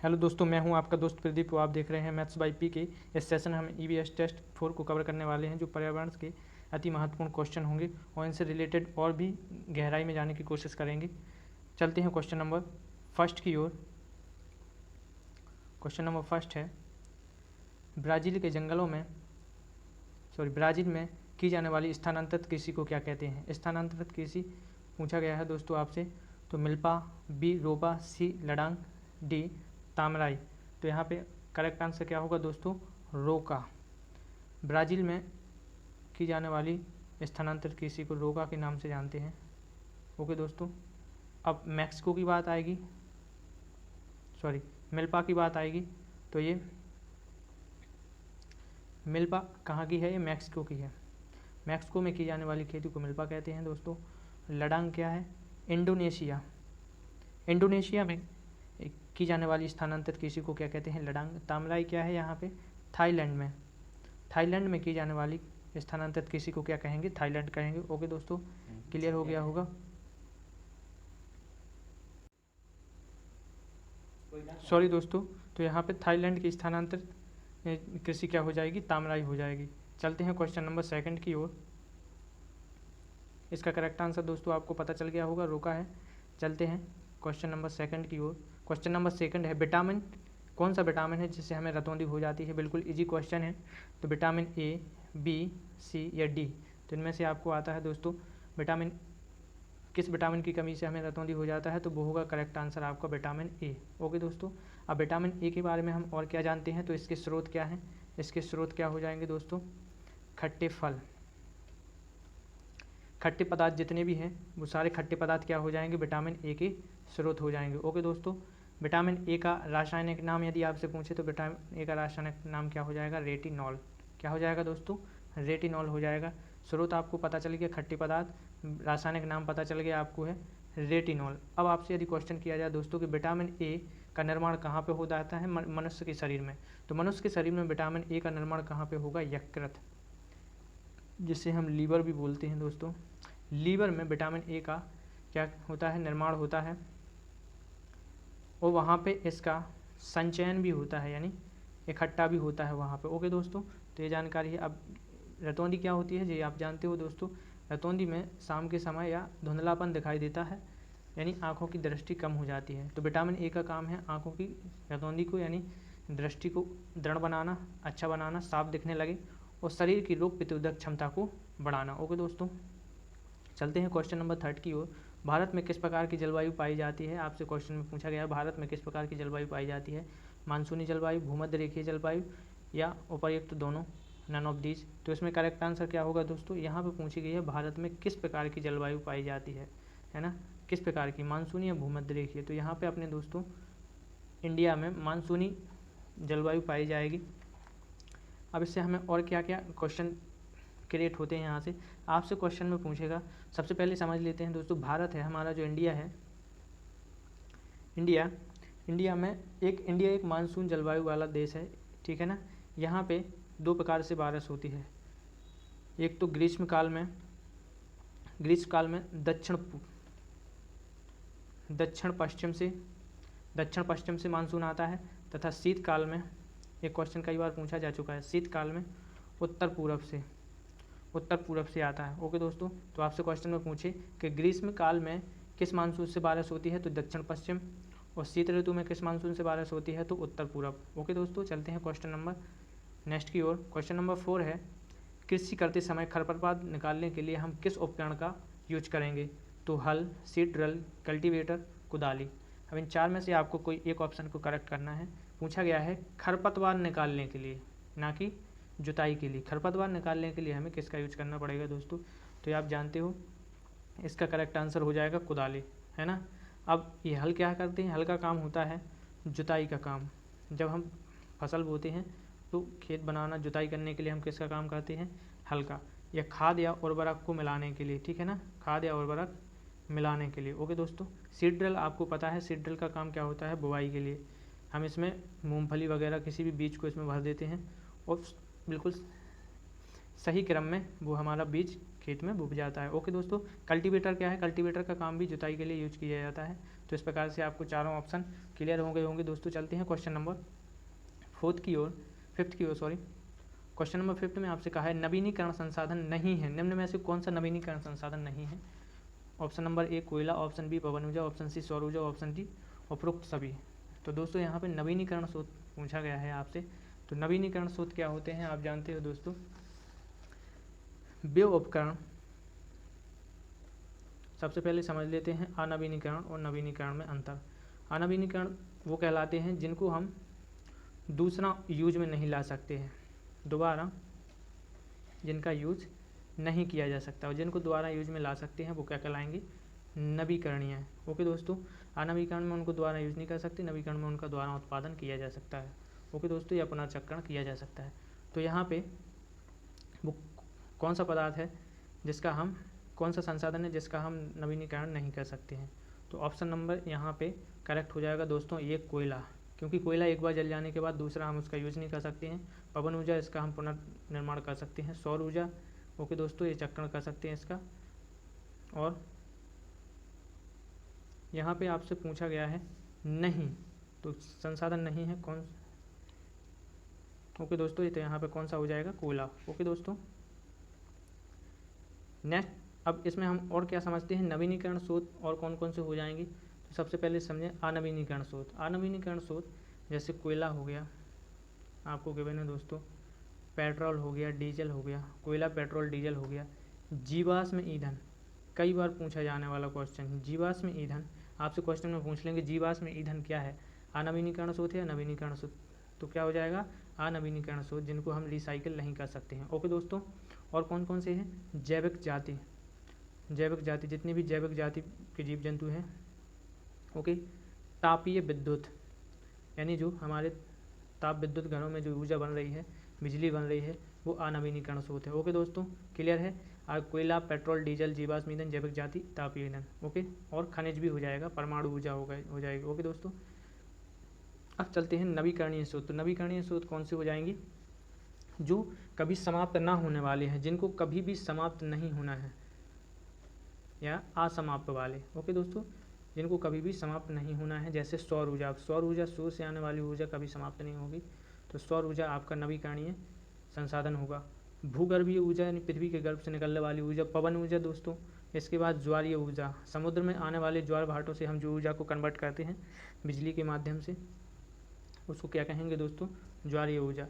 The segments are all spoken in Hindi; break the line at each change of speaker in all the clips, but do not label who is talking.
हेलो दोस्तों, मैं हूं आपका दोस्त प्रदीप। को आप देख रहे हैं मैथ्स बाई पी के। इस सेशन हम ईवीएस टेस्ट 4 को कवर करने वाले हैं, जो पर्यावरण के अति महत्वपूर्ण क्वेश्चन होंगे और इनसे रिलेटेड और भी गहराई में जाने की कोशिश करेंगे। चलते हैं क्वेश्चन नंबर फर्स्ट की ओर। क्वेश्चन नंबर फर्स्ट है, ब्राज़ील में की जाने वाली स्थानांतरित कृषि को क्या कहते हैं। स्थानांतरित कृषि पूछा गया है दोस्तों आपसे, तो मिल्पा, बी रोबा, सी लडांग, डी तामराई। तो यहाँ पे करेक्ट आंसर क्या होगा दोस्तों, रोका। ब्राज़ील में की जाने वाली स्थानांतरित कृषि को रोका के नाम से जानते हैं। ओके दोस्तों, अब मैक्सिको की बात आएगी, मिल्पा की बात आएगी। तो ये मिल्पा कहाँ की है, ये मैक्सिको की है। मैक्सिको में की जाने वाली खेती को मिल्पा कहते हैं दोस्तों। लडांग क्या है, इंडोनेशिया में की जाने वाली स्थानांतरित कृषि को क्या कहते हैं, लडांग। तामलाई क्या है यहाँ पे, थाईलैंड में की जाने वाली स्थानांतरित कृषि को क्या कहेंगे, थाईलैंड कहेंगे। ओके दोस्तों, क्लियर हो गया होगा। सॉरी दोस्तों, तो यहाँ पे थाईलैंड की स्थानांतरित कृषि क्या हो जाएगी, तामराई हो जाएगी। चलते हैं क्वेश्चन नंबर सेकंड की ओर। इसका करेक्ट आंसर दोस्तों आपको पता चल गया होगा, रोका है। चलते हैं क्वेश्चन नंबर सेकंड की ओर। क्वेश्चन नंबर सेकंड है, विटामिन, कौन सा विटामिन है जिससे हमें रतौंधी हो जाती है। बिल्कुल इजी क्वेश्चन है। तो विटामिन ए, बी, सी या डी, तो इनमें से आपको आता है दोस्तों विटामिन, किस विटामिन की कमी से हमें रतौंधी हो जाता है, तो वो होगा करेक्ट आंसर आपका विटामिन ए। ओके दोस्तों, अब विटामिन ए के बारे में हम और क्या जानते हैं, तो इसके स्रोत क्या हैं। इसके स्रोत क्या हो जाएंगे दोस्तों, खट्टे फल, खट्टे पदार्थ जितने भी हैं वो सारे खट्टे पदार्थ क्या हो जाएंगे, विटामिन ए के स्रोत हो जाएंगे। ओके दोस्तों, विटामिन ए का रासायनिक नाम यदि आपसे पूछे तो विटामिन ए का रासायनिक नाम क्या हो जाएगा, रेटिनॉल। क्या हो जाएगा दोस्तों, रेटिनॉल हो जाएगा। स्रोत आपको पता चल गया खट्टे पदार्थ, रासायनिक नाम पता चल गया आपको है रेटिनॉल। अब आपसे यदि क्वेश्चन किया जाए दोस्तों कि विटामिन ए का निर्माण कहाँ पे हो जाता है, मनुष्य के शरीर में, तो मनुष्य के शरीर में विटामिन ए का निर्माण कहाँ पे होगा, यकृत, जिसे हम लीवर भी बोलते हैं दोस्तों। लीवर में विटामिन ए का क्या होता है, निर्माण होता है, और वहाँ पे इसका संचयन भी होता है, यानी इकट्ठा भी होता है वहाँ पे। ओके दोस्तों, तो ये जानकारी है। अब रतौंधी क्या होती है, ये आप जानते हो दोस्तों। रतौंधी में शाम के समय या धुंधलापन दिखाई देता है, यानी आँखों की दृष्टि कम हो जाती है। तो विटामिन ए का काम है आँखों की रतौंधी को, यानी दृष्टि को दृढ़ बनाना, अच्छा बनाना, साफ दिखने लगे, और शरीर की रोग प्रतिरोधक क्षमता को बढ़ाना। ओके दोस्तों, चलते हैं क्वेश्चन नंबर थर्ड की ओर। भारत में किस प्रकार की जलवायु पाई जाती है, आपसे क्वेश्चन में पूछा गया है भारत में किस प्रकार की जलवायु पाई जाती है। मानसूनी जलवायु, भूमध्य रेखीय जलवायु या उपर्युक्त दोनों, नन ऑफ दीज। तो इसमें करेक्ट आंसर क्या होगा दोस्तों, यहाँ पे पूछी गई है भारत में किस प्रकार की जलवायु पाई जाती है ना, किस प्रकार की, मानसूनी या भूमध्य रेखीय। तो यहाँ पे अपने दोस्तों इंडिया में मानसूनी जलवायु पाई जाएगी। अब इससे हमें और क्या क्या क्वेश्चन क्रिएट होते हैं यहाँ से, आपसे क्वेश्चन में पूछेगा। सबसे पहले समझ लेते हैं दोस्तों, भारत है हमारा जो इंडिया है, इंडिया एक मानसून जलवायु वाला देश है, ठीक है ना। यहाँ पे दो प्रकार से बारिश होती है। एक तो ग्रीष्म काल में दक्षिण पश्चिम से मानसून आता है, तथा शीतकाल में, एक क्वेश्चन कई बार पूछा जा चुका है, शीतकाल में उत्तर पूरब से आता है। ओके दोस्तों, तो आपसे क्वेश्चन में पूछे कि ग्रीष्म काल में किस मानसून से बारिश होती है, तो दक्षिण पश्चिम, और शीत ऋतु में किस मानसून से बारिश होती है, तो उत्तर पूरब। ओके दोस्तों, चलते हैं क्वेश्चन नंबर नेक्स्ट की ओर। क्वेश्चन नंबर 4 है, कृषि करते समय खरपतवार निकालने के लिए हम किस उपकरण का यूज करेंगे, तो हल, सीड ड्रिल, कल्टीवेटर, कुदाली। अब इन चार में से आपको कोई एक ऑप्शन को करेक्ट करना है। पूछा गया है खरपतवार निकालने के लिए, ना कि जुताई के लिए। खरपतवार निकालने के लिए हमें किसका यूज करना पड़ेगा दोस्तों, तो ये आप जानते हो, इसका करेक्ट आंसर हो जाएगा कुदाली, है ना। अब ये हल क्या करते हैं, हल का काम होता है जुताई का काम। जब हम फसल बोते हैं तो खेत बनाना, जुताई करने के लिए हम किसका काम करते हैं, हल का, या खाद या उर्वरक को मिलाने के लिए, ठीक है ना, खाद या उर्वरक मिलाने के लिए। ओके दोस्तों, सीड ड्रिल आपको पता है, सीड ड्रिल का काम क्या होता है, बुआई के लिए। हम इसमें मूंगफली वगैरह किसी भी बीज को इसमें भर देते हैं, और बिल्कुल सही क्रम में वो हमारा बीज खेत में बुप जाता है। ओके दोस्तों, कल्टीवेटर क्या है? कल्टीवेटर का काम भी जुताई के लिए यूज किया जाता है। तो इस प्रकार से आपको चारों ऑप्शन क्लियर होंगे दोस्तों। चलते हैं क्वेश्चन नंबर फिफ्थ की ओर सॉरी। क्वेश्चन नंबर 5 में आपसे कहा है नवीनीकरण संसाधन नहीं है, निम्न में से कौन सा नवीनीकरण संसाधन नहीं है? ऑप्शन नंबर ए कोयला, ऑप्शन बी पवन ऊर्जा, ऑप्शन सी सौर ऊर्जा, ऑप्शन डी उपरोक्त सभी। तो दोस्तों यहाँ पे नवीनीकरण स्रोत पूछा गया है आपसे। तो नवीनीकरण स्रोत क्या होते हैं आप जानते हो दोस्तों। वे उपकरण, सबसे पहले समझ लेते हैं अनवीनीकरण और नवीनीकरण में अंतर। अनवीनीकरण वो कहलाते हैं जिनको हम दूसरा यूज में नहीं ला सकते हैं, दोबारा जिनका यूज नहीं किया जा सकता, और जिनको दोबारा यूज में ला सकते हैं वो क्या कहलाएंगे? नवीकरणीय है। ओके दोस्तों, अनवीकरण में उनको दोबारा यूज नहीं कर सकते, नवीकरण में उनका दोबारा उत्पादन किया जा सकता है। ओके दोस्तों, या पुनर्चक्रण किया जा सकता है। तो यहाँ पे वो कौन सा पदार्थ है जिसका हम, कौन सा संसाधन है जिसका हम नवीनीकरण नहीं कर सकते हैं? तो ऑप्शन नंबर यहाँ पे करेक्ट हो जाएगा दोस्तों, ये कोयला, क्योंकि कोयला एक बार जल जाने के बाद दूसरा हम उसका यूज नहीं कर सकते हैं। पवन ऊर्जा, इसका हम पुनर्निर्माण कर सकते हैं। सौर ऊर्जा, ओके दोस्तों, ये चक्रण कर सकते हैं इसका। और यहाँ पे आपसे पूछा गया है नहीं, तो संसाधन नहीं है कौन? ओके दोस्तों, ये तो यहाँ पे कौन सा हो जाएगा? कोयला। ओके दोस्तों, नेक्स्ट अब इसमें हम और क्या समझते हैं, नवीनीकरण स्रोत और कौन कौन से हो जाएंगे। तो सबसे पहले समझें अनवीनीकरण स्रोत। अनवीनीकरण स्रोत जैसे कोयला हो गया, आपको गिवन है दोस्तों, पेट्रोल हो गया, डीजल हो गया, कोयला पेट्रोल डीजल हो गया, जीवाश्म ईंधन, कई बार पूछा जाने वाला क्वेश्चन, जीवाश्म ईंधन आपसे क्वेश्चन में पूछ लेंगे जीवाश्म ईंधन क्या है, अनवीनीकरण स्रोत है या नवीनीकरण स्रोत? तो क्या हो जाएगा? अनवीनीकरण स्रोत, जिनको हम रिसाइकिल नहीं कर सकते हैं। ओके दोस्तों, और कौन कौन से हैं? जैविक जाति, जैविक जाति जितनी भी जैविक जाति के जीव जंतु हैं। ओके, तापीय विद्युत, यानी जो हमारे ताप विद्युत घरों में जो ऊर्जा बन रही है, बिजली बन रही है, वो अनवीनीकरण स्रोत है। ओके दोस्तों, क्लियर है? कोयला, पेट्रोल, डीजल, जीवाश्म ईंधन, जैविक जाति, तापीय ईंधन। ओके, और खनिज भी हो जाएगा, परमाणु ऊर्जा हो जाएगी। ओके दोस्तों, अब चलते हैं नवीकरणीय स्रोत। तो नवीकरणीय स्रोत कौन से हो जाएंगी? जो कभी समाप्त ना होने वाले हैं, जिनको कभी भी समाप्त नहीं होना है, या असमाप्त वाले। ओके दोस्तों, जिनको कभी भी समाप्त नहीं होना है, जैसे सौर ऊर्जा। सौर ऊर्जा, सूर्य से आने वाली ऊर्जा कभी समाप्त नहीं होगी, तो सौर ऊर्जा आपका नवीकरणीय संसाधन होगा। भूगर्भीय ऊर्जा यानी पृथ्वी के गर्भ से निकलने वाली ऊर्जा, पवन ऊर्जा दोस्तों। इसके बाद ज्वारीय ऊर्जा, समुद्र में आने वाले ज्वार भाटों से हम जो ऊर्जा को कन्वर्ट करते हैं बिजली के माध्यम से, उसको क्या कहेंगे दोस्तों? ज्वारीय ऊर्जा।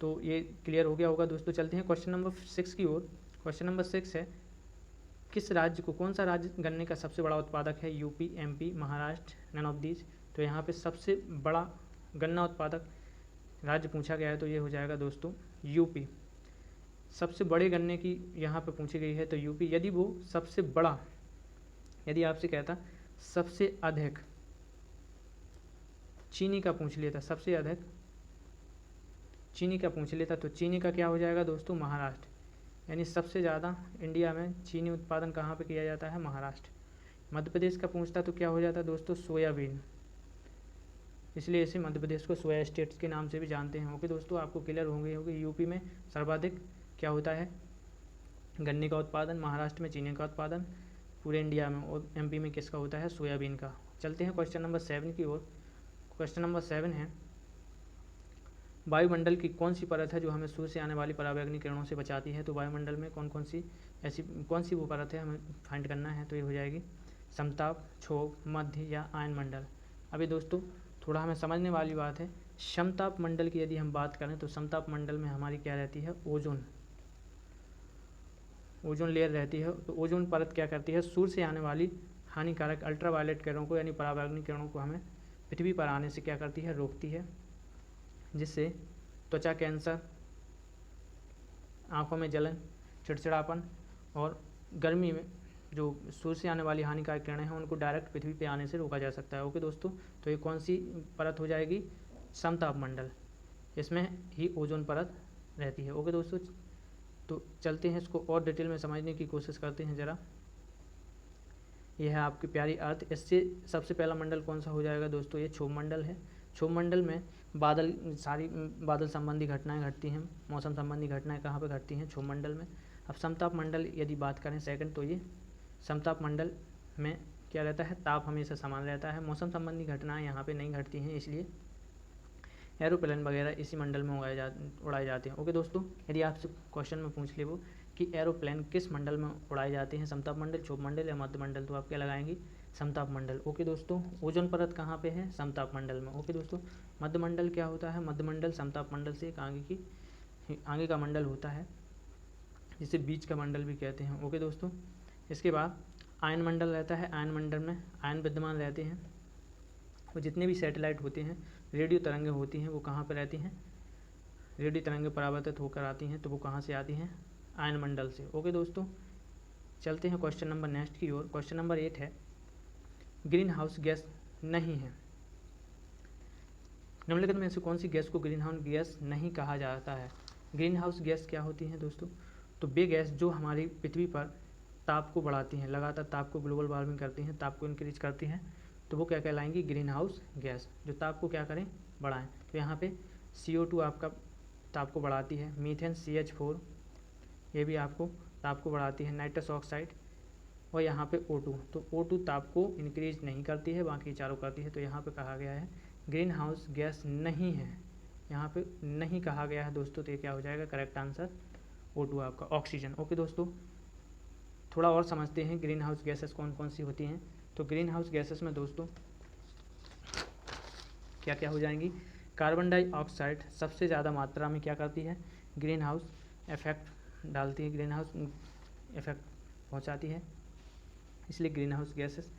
तो ये क्लियर हो गया होगा दोस्तों। चलते हैं क्वेश्चन नंबर 6 की ओर। क्वेश्चन नंबर 6 है, किस राज्य को, कौन सा राज्य गन्ने का सबसे बड़ा उत्पादक है? UP, MP, Maharashtra, none of these. तो यहाँ पे सबसे बड़ा गन्ना उत्पादक राज्य पूछा गया है, तो ये हो जाएगा दोस्तों यूपी। सबसे बड़े गन्ने की यहाँ पे पूछी गई है, तो यूपी। यदि वो सबसे बड़ा, यदि आपसे कहता सबसे अधिक चीनी का पूछ लेता, सबसे अधिक चीनी का पूछ लेता, तो चीनी का क्या हो जाएगा दोस्तों? महाराष्ट्र। यानी सबसे ज़्यादा इंडिया में चीनी उत्पादन कहाँ पे किया जाता है? महाराष्ट्र। मध्य प्रदेश का पूछता तो क्या हो जाता है दोस्तों? सोयाबीन। इसलिए इसे मध्य प्रदेश को सोया स्टेट्स के नाम से भी जानते हैं। ओके दोस्तों, आपको क्लियर होंगे यूपी में सर्वाधिक क्या होता है? गन्ने का उत्पादन, महाराष्ट्र में चीनी का उत्पादन पूरे इंडिया में, और एमपी में किसका होता है? सोयाबीन का। चलते हैं क्वेश्चन नंबर 7 की ओर। क्वेश्चन नंबर 7 है, वायुमंडल की कौन सी परत है जो हमें सूर्य से आने वाली पराबैंगनी किरणों से बचाती है? तो वायुमंडल में कौन कौन सी वो परत है हमें फाइंड करना है, तो ये हो जाएगी समताप, क्षोभ, मध्य या आयन मंडल। अभी दोस्तों थोड़ा हमें समझने वाली बात है, समताप मंडल की यदि हम बात करें तो समताप मंडल में हमारी क्या रहती है? ओजोन लेयर रहती है। तो ओजोन परत क्या करती है? सूर्य से आने वाली हानिकारक अल्ट्रावायलेट किरणों को, यानी पराबैंगनी किरणों को हमें पृथ्वी पर आने से क्या करती है? रोकती है, जिससे त्वचा कैंसर, आँखों में जलन, चिड़चिड़ापन और गर्मी में जो सूर्य से आने वाली हानिकारक किरणें हैं उनको डायरेक्ट पृथ्वी पे आने से रोका जा सकता है। ओके दोस्तों, तो ये कौन सी परत हो जाएगी? समताप मंडल। इसमें ही ओजोन परत रहती है। ओके दोस्तों, तो चलते हैं इसको और डिटेल में समझने की कोशिश करते हैं ज़रा। यह है आपकी प्यारी अर्थ। इससे सबसे पहला मंडल कौन सा हो जाएगा दोस्तों? ये क्षोभ मंडल है। क्षोभ मंडल में सारी बादल संबंधी घटनाएं घटती हैं, मौसम संबंधी घटनाएं कहाँ पे घटती हैं? क्षोभ मंडल में। अब समताप मंडल यदि बात करें सेकंड, तो ये समताप मंडल में क्या रहता है, ताप हमेशा समान रहता है। मौसम संबंधी घटनाएं यहाँ पे नहीं घटती हैं, इसलिए एरोप्लेन वगैरह इसी मंडल में उड़ाए जाते हैं। ओके दोस्तों, यदि आपसे क्वेश्चन में पूछ ले वो कि एरोप्लेन किस मंडल में उड़ाए जाते हैं, समताप मंडल, क्षोभ मंडल या मध्य मंडल, तो आप क्या लगाएंगे, समताप मंडल। ओके दोस्तों, ओजोन परत कहाँ पे है, समताप मंडल में। ओके दोस्तों, मध्य मंडल क्या होता है, मध्य मंडल समताप मंडल से एक आगे का मंडल होता है, जिसे बीच का मंडल भी कहते हैं। ओके दोस्तों, इसके बाद आयन मंडल रहता है। आयन मंडल में आयन विद्यमान रहते हैं, और जितने भी सैटेलाइट होते हैं, रेडियो तरंगें होती हैं, वो कहाँ पर रहती हैं, रेडियो तरंगें परावर्तित होकर आती हैं, तो वो कहाँ से आती हैं, आयन मंडल से। ओके दोस्तों, चलते हैं क्वेश्चन नंबर नेक्स्ट की ओर। क्वेश्चन नंबर 8 है, ग्रीन हाउस गैस नहीं है, निम्नलिखित में से कौन सी गैस को ग्रीन हाउस गैस नहीं कहा जाता है। ग्रीन हाउस गैस क्या होती हैं दोस्तों, तो वे गैस जो हमारी पृथ्वी पर ताप को बढ़ाती हैं, लगातार ताप को ग्लोबल वार्मिंग करती हैं, ताप को इंक्रीज करती हैं, तो वो क्या कहलाएंगी, ग्रीन हाउस गैस, जो ताप को क्या करें, बढ़ाएं। तो यहाँ पे CO2 आपका ताप को बढ़ाती है, मीथेन CH4 ये भी आपको ताप को बढ़ाती है, नाइट्रस ऑक्साइड, और यहाँ पे O2, तो O2 ताप को इंक्रीज नहीं करती है, बाकी चारों करती है। तो यहाँ पे कहा गया है ग्रीन हाउस गैस नहीं है, यहाँ पे नहीं कहा गया है दोस्तों, तो ये क्या हो जाएगा, करेक्ट आंसर O2 आपका, ऑक्सीजन। ओके दोस्तों, थोड़ा और समझते हैं ग्रीन हाउस गैसेस कौन कौन सी होती हैं। तो ग्रीन हाउस गैसेस में दोस्तों क्या क्या हो जाएंगी, कार्बन डाइऑक्साइड सबसे ज़्यादा मात्रा में क्या करती है, ग्रीन हाउस इफेक्ट डालती है, ग्रीन हाउस इफेक्ट पहुंचाती है, इसलिए green house gases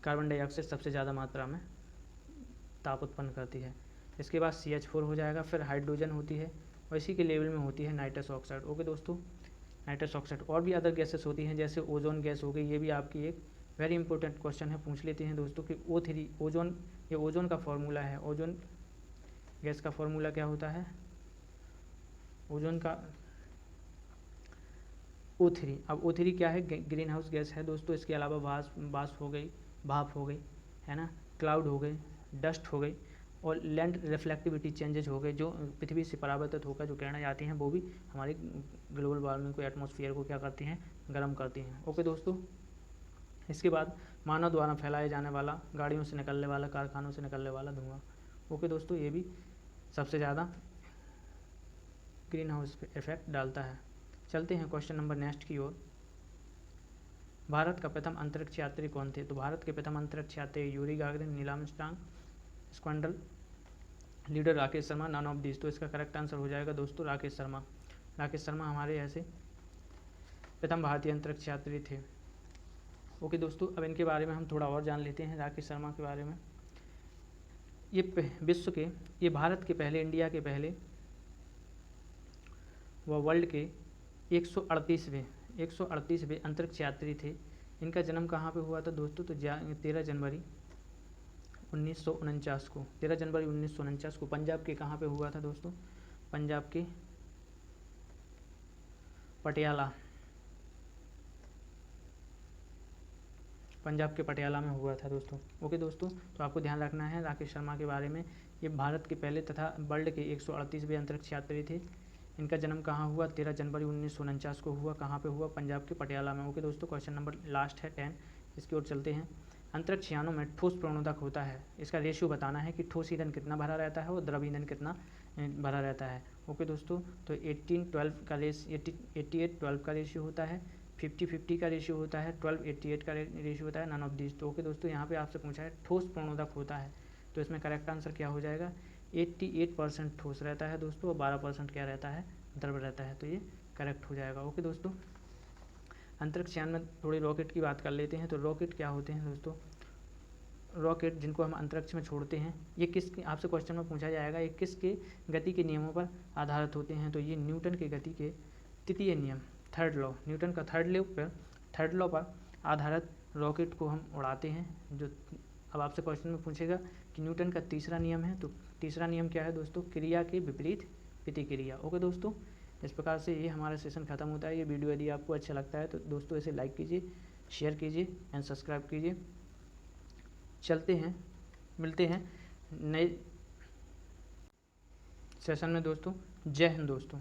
carbon dioxide सबसे ज़्यादा मात्रा में ताप उत्पन्न करती है। इसके बाद CH4 हो जाएगा, फिर हाइड्रोजन होती है, और इसी के लेवल में होती है नाइट्रस ऑक्साइड। ओके दोस्तों, नाइट्रस ऑक्साइड, और भी अदर गैसेस होती हैं, जैसे ओजोन गैस हो गई, ये भी आपकी एक वेरी इंपॉर्टेंट क्वेश्चन है, पूछ लेते हैं दोस्तों कि O3 ओजोन, ये ओजोन का फॉर्मूला है, ओजोन गैस का फॉर्मूला क्या होता है, ओजोन का O3। अब O3 क्या है, ग्रीन हाउस गैस है दोस्तों। इसके अलावा वाष्प हो गई, भाप हो गई, है ना, क्लाउड हो गई, डस्ट हो गई, और लैंड रिफ्लेक्टिविटी चेंजेज हो गए, जो पृथ्वी से परावर्तित होकर जो किरणें आती हैं, वो भी हमारी ग्लोबल वार्मिंग को, एटमॉस्फेयर को क्या करती हैं, गर्म करती हैं। ओके दोस्तों, इसके बाद मानव द्वारा फैलाए जाने वाला, गाड़ियों से निकलने वाला, कारखानों से निकलने वाला धुआं। ओके दोस्तों, ये भी सबसे ज़्यादा ग्रीन हाउस पे इफेक्ट डालता है। चलते हैं क्वेश्चन नंबर नेक्स्ट की ओर। भारत का प्रथम अंतरिक्ष यात्री कौन थे, तो भारत के प्रथम अंतरिक्ष यात्री Yuri Gagarin, Neil Armstrong, squadron leader Rakesh Sharma, none of this. तो इसका करेक्ट आंसर हो जाएगा दोस्तों राकेश शर्मा। राकेश शर्मा हमारे ऐसे प्रथम भारतीय अंतरिक्ष यात्री थे। ओके दोस्तों, अब इनके बारे में हम थोड़ा और जान लेते हैं, राकेश शर्मा के बारे में। ये विश्व के, ये भारत के पहले, इंडिया के पहले व वर्ल्ड के 138वें अंतरिक्ष यात्री थे। इनका जन्म कहाँ पे हुआ था दोस्तों, तो 13 जनवरी 1949 को, 13 जनवरी 1949 को पंजाब के कहाँ पे हुआ था दोस्तों, पंजाब के पटियाला, पंजाब के पटियाला में हुआ था दोस्तों। ओके दोस्तों, तो आपको ध्यान रखना है राकेश शर्मा के बारे में, ये भारत के पहले तथा वर्ल्ड के 138वें अंतरिक्ष यात्री थे। इनका जन्म कहाँ हुआ, 13 जनवरी 1949 को हुआ, कहाँ पे हुआ, पंजाब के पटियाला में। ओके दोस्तों, क्वेश्चन नंबर लास्ट है 10, इसकी ओर चलते हैं। अंतरिक्ष यानों में ठोस प्रणोदक होता है, इसका रेशियो बताना है कि ठोस ईंधन कितना भरा रहता है और द्रव ईंधन कितना भरा रहता है। ओके दोस्तों, तो 18-12 का 88-12 का रेशियो होता है, 50-50 का रेशियो होता है, 12-88 का रेशियो होता है, नन ऑफ दिस। तो ओके दोस्तों, यहाँ पे आपसे पूछा है ठोस प्रणोदक होता है, तो इसमें करेक्ट आंसर क्या हो जाएगा, 88% ठोस रहता है दोस्तों, और 12% क्या रहता है, द्रव रहता है, तो ये करेक्ट हो जाएगा। ओके दोस्तों, अंतरिक्ष यान में थोड़ी रॉकेट की बात कर लेते हैं। तो रॉकेट क्या होते हैं दोस्तों, रॉकेट जिनको हम अंतरिक्ष में छोड़ते हैं, ये किस, आपसे क्वेश्चन में पूछा जाएगा ये किसके गति के नियमों पर आधारित होते हैं, तो ये न्यूटन के गति के तृतीय नियम, थर्ड लॉ, न्यूटन का थर्ड लॉ पर आधारित रॉकेट को हम उड़ाते हैं। जो अब आपसे क्वेश्चन में पूछेगा कि न्यूटन का तीसरा नियम है, तो तीसरा नियम क्या है दोस्तों, क्रिया के विपरीत प्रतिक्रिया। ओके दोस्तों, इस प्रकार से ये हमारा सेशन खत्म होता है। ये वीडियो यदि आपको अच्छा लगता है तो दोस्तों इसे लाइक कीजिए, शेयर कीजिए एंड सब्सक्राइब कीजिए। चलते हैं, मिलते हैं नए सेशन में दोस्तों। जय हिंद दोस्तों।